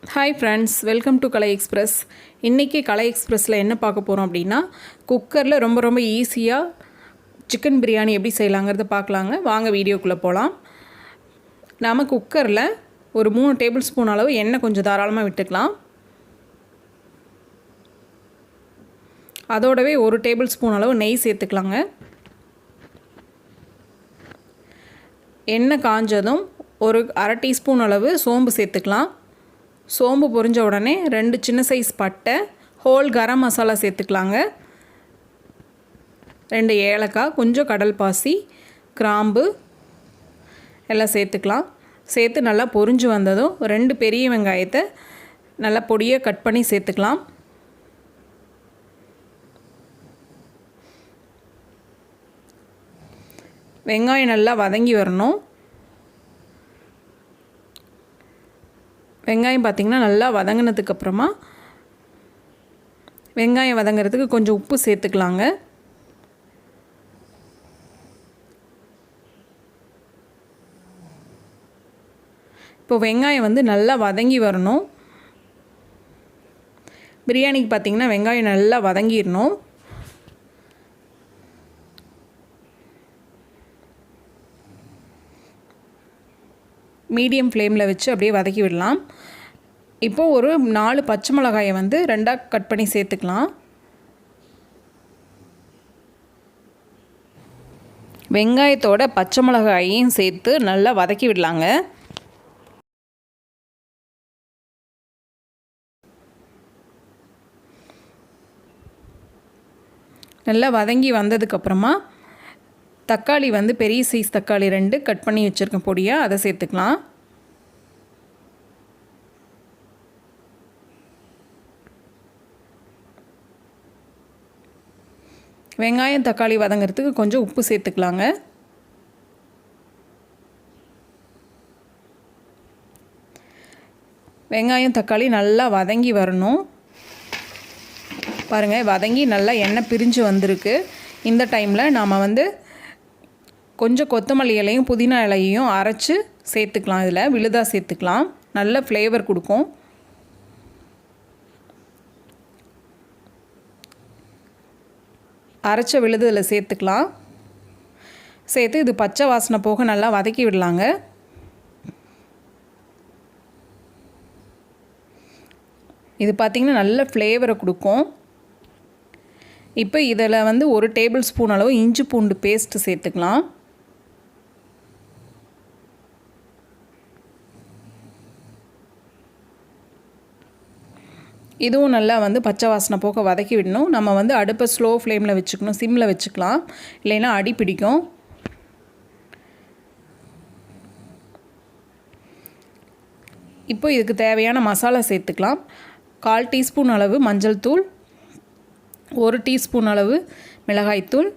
Hi friends, welcome to Kalai express. இன்றைக்கி கலை எக்ஸ்பிரஸில் என்ன பார்க்க போகிறோம் அப்படின்னா, குக்கரில் ரொம்ப ஈஸியாக சிக்கன் பிரியாணி எப்படி செய்யலாங்கிறத பார்க்கலாங்க. வாங்க வீடியோக்குள்ளே போகலாம். நாம் குக்கரில் ஒரு 3 டேபிள் ஸ்பூன் அளவு எண்ணெய் கொஞ்சம் தாராளமாக விட்டுக்கலாம். அதோடவே 1 டேபிள் ஸ்பூன் அளவு நெய் சேர்த்துக்கலாங்க. எண்ணெய் காஞ்சதும் ஒரு அரை டீஸ்பூன் அளவு சோம்பு சேர்த்துக்கலாம். சோம்பு பொரிஞ்ச உடனே 2 சின்ன சைஸ் பட்டை, ஹோல் கரம் மசாலா சேர்த்துக்கலாங்க. 2 ஏலக்காய், கொஞ்சம் கடல் பாசி, கிராம்பு எல்லாம் சேர்த்துக்கலாம். சேர்த்து நல்லா பொரிஞ்சு வந்ததும் 2 பெரிய வெங்காயத்தை நல்லா பொடியாக கட் பண்ணி சேர்த்துக்கலாம். வெங்காயம் நல்லா வதங்கி வரணும். வெங்காயம் பார்த்திங்கன்னா நல்லா வதங்கினதுக்கப்புறமா வெங்காயம் வதங்கிறதுக்கு கொஞ்சம் உப்பு சேர்த்துக்கலாங்க. இப்போ வெங்காயம் நல்லா வதங்கி வரணும். பிரியாணிக்கு பார்த்திங்கன்னா வெங்காயம் நல்லா வதங்கிடணும். மீடியம் ஃப்ளேமில் வச்சு அப்படியே வதக்கி விடலாம். இப்போது ஒரு 4 பச்சை மிளகாயை 2ஆக கட் பண்ணி சேர்த்துக்கலாம். வெங்காயத்தோட பச்சை மிளகாயையும் சேர்த்து நல்லா வதக்கி விடலாங்க. நல்லா வதங்கி வந்ததுக்கப்புறமா தக்காளி பெரிய சைஸ் தக்காளி 2 கட் பண்ணி வச்சுருக்கேன் பொடியாக, அதை சேர்த்துக்கலாம். வெங்காயம் தக்காளி வதங்கிறதுக்கு கொஞ்சம் உப்பு சேர்த்துக்கலாங்க. வெங்காயம் தக்காளி நல்லா வதங்கி வரணும். பாருங்கள், வதங்கி நல்லா எண்ணெய் பிரிஞ்சு வந்திருக்கு. இந்த டைமில் நாம் கொஞ்சம் கொத்தமல்லி இலையும் புதினா இலையையும் அரைச்சி சேர்த்துக்கலாம். இதில் விழுதாக சேர்த்துக்கலாம், நல்ல ஃப்ளேவர் கொடுக்கும். அரைச்ச விழுது இதில் சேர்த்துக்கலாம். சேர்த்து இது பச்சை வாசனை போக நல்லா வதக்கி விடலாங்க. இது பார்த்திங்கன்னா நல்ல ஃப்ளேவரை கொடுக்கும். இப்போ இதில் 1 டேபிள் ஸ்பூன் அளவு இஞ்சி பூண்டு பேஸ்ட்டு சேர்த்துக்கலாம். இதுவும் நல்லா பச்சை வாசனை போக வதக்கி விடணும். நம்ம அடுப்பை ஸ்லோ ஃப்ளேமில் வச்சுக்கணும், சிம்மில் வச்சுக்கலாம், இல்லைன்னா அடி பிடிக்கும். இப்போ இதுக்கு தேவையான மசாலா சேர்த்துக்கலாம். 1/4 டீஸ்பூன் அளவு மஞ்சள் தூள், 1 டீஸ்பூன் அளவு மிளகாய்த்தூள்,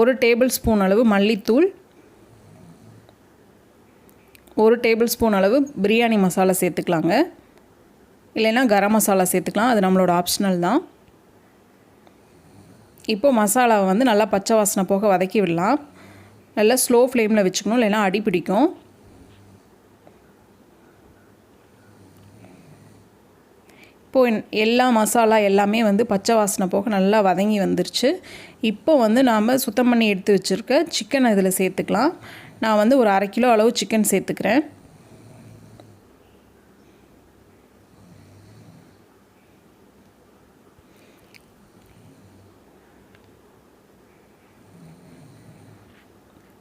1 டேபிள் ஸ்பூன் அளவு மல்லித்தூள், 1 டேபிள் ஸ்பூன் அளவு பிரியாணி மசாலா சேர்த்துக்கலாங்க. இல்லைன்னா கரம் மசாலா சேர்த்துக்கலாம், அது நம்மளோட ஆப்ஷனல் தான். இப்போ மசாலாவை நல்லா பச்சை வாசனை போக வதக்கி விடலாம். நல்லா ஸ்லோ ஃப்ளேமில் வச்சுக்கணும், இல்லைன்னா அடி பிடிக்கும். இப்போது எல்லா மசாலா எல்லாமே பச்சை வாசனை போக நல்லா வதங்கி வந்துருச்சு. இப்போ நாம் சுத்தம் பண்ணி எடுத்து வச்சுருக்க சிக்கனை இதில் சேர்த்துக்கலாம். நான் ஒரு 1/2 கிலோ அளவு சிக்கன் சேர்த்துக்கிறேன்.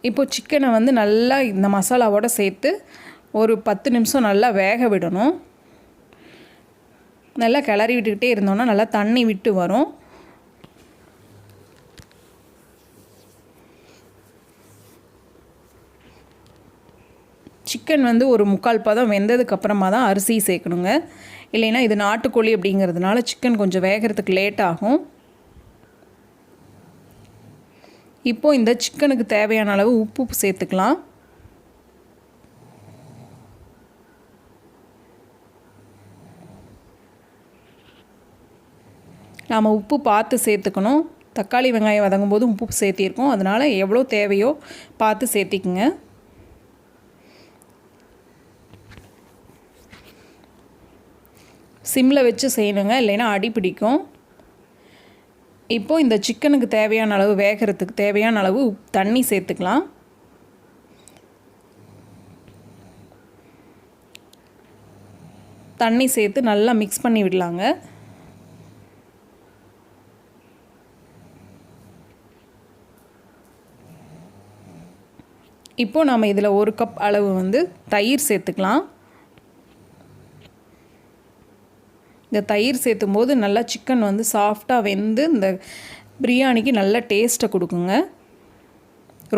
இப்போ சிக்கனை நல்லா இந்த மசாலாவோடு சேர்த்து ஒரு 10 நிமிஷம் நல்லா வேக விடணும். நல்லா கிளறி விட்டுக்கிட்டே இருந்தோன்னா நல்லா தண்ணி விட்டு வரும். சிக்கன் ஒரு 3/4 பதம் வெந்ததுக்கப்புறமா தான் அரிசி சேர்க்கணுங்க. இல்லைன்னா இது நாட்டுக்கோழி அப்படிங்கிறதுனால சிக்கன் கொஞ்சம் வேகிறதுக்கு லேட் ஆகும். இப்போது இந்த சிக்கனுக்கு தேவையான அளவு உப்பு சேர்த்துக்கலாம். நாம் உப்பு பார்த்து சேர்த்துக்கணும். தக்காளி வெங்காயம் வதங்கும் போது உப்பு சேர்த்திருக்கோம், அதனால் எவ்வளோ தேவையோ பார்த்து சேர்த்திக்குங்க. சிம்மில் வச்சு செய்யணுங்க, இல்லைன்னா அடி பிடிக்கும். இப்போது இந்த சிக்கனுக்கு தேவையான அளவு, வேகிறதுக்கு தேவையான அளவு தண்ணி சேர்த்துக்கலாம். தண்ணி சேர்த்து நல்லா மிக்ஸ் பண்ணி விடலாங்க. இப்போது நாம் இதில் 1 கப் அளவு தயிர் சேர்த்துக்கலாம். இந்த தயிர் சேர்த்தும் போது நல்லா சிக்கன் சாஃப்டாக வெந்து இந்த பிரியாணிக்கு நல்ல டேஸ்ட்டை கொடுக்குங்க.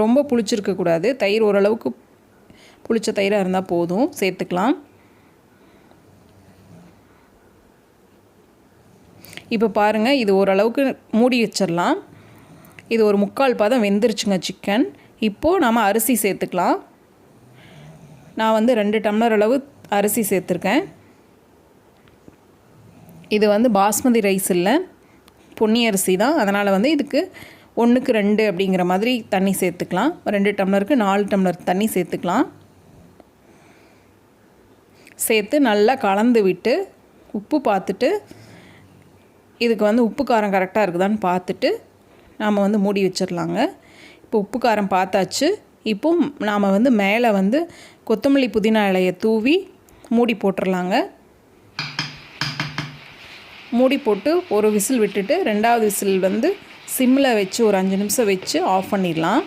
ரொம்ப புளிச்சிருக்கக்கூடாது, தயிர் ஓரளவுக்கு புளிச்ச தயிராக இருந்தால் போதும், சேர்த்துக்கலாம். இப்போ பாருங்கள், இது ஓரளவுக்கு மூடி வச்சிடலாம். இது ஒரு 3/4 பதம் வெந்துருச்சுங்க சிக்கன். இப்போது நாம் அரிசி சேர்த்துக்கலாம். நான் 2 டம்ளர் அளவு அரிசி சேர்த்துருக்கேன். இது பாஸ்மதி ரைஸ் இல்லை, பொன்னி அரிசி தான். அதனால் இதுக்கு 1க்கு 2 அப்படிங்கிற மாதிரி தண்ணி சேர்த்துக்கலாம். 2 டம்ளருக்கு 4 டம்ளர் தண்ணி சேர்த்துக்கலாம். சேர்த்து நல்லா கலந்து விட்டு உப்பு பார்த்துட்டு, இதுக்கு உப்பு காரம் கரெக்டாக இருக்குதான்னு பார்த்துட்டு நாம் மூடி வச்சிடலாங்க. இப்போ உப்பு காரம் பார்த்தாச்சு. இப்போது நாம் மேலே கொத்தமல்லி புதினா இலையை தூவி மூடி போட்டுடலாங்க. மூடி போட்டு ஒரு விசில் விட்டுட்டு 2வது விசில் சிம்மில் வச்சு ஒரு 5 நிமிஷம் வச்சு ஆஃப் பண்ணிடலாம்.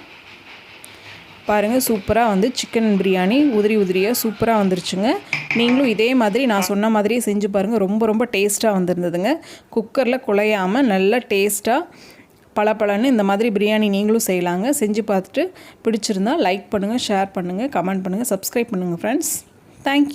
பாருங்கள், சூப்பராக சிக்கன் பிரியாணி உதிரியாக சூப்பராக வந்துருச்சுங்க. நீங்களும் இதே மாதிரி நான் சொன்ன மாதிரியே செஞ்சு பாருங்கள். ரொம்ப டேஸ்ட்டாக வந்திருந்ததுங்க. குக்கரில் குழையாமல் நல்ல டேஸ்ட்டாக பளபளன்னு இந்த மாதிரி பிரியாணி நீங்களும் செய்யலாங்க. செஞ்சு பார்த்துட்டு பிடிச்சிருந்தா லைக் பண்ணுங்கள், ஷேர் பண்ணுங்கள், கமெண்ட் பண்ணுங்கள், சப்ஸ்கிரைப் பண்ணுங்கள் ஃப்ரெண்ட்ஸ். தேங்க்யூ.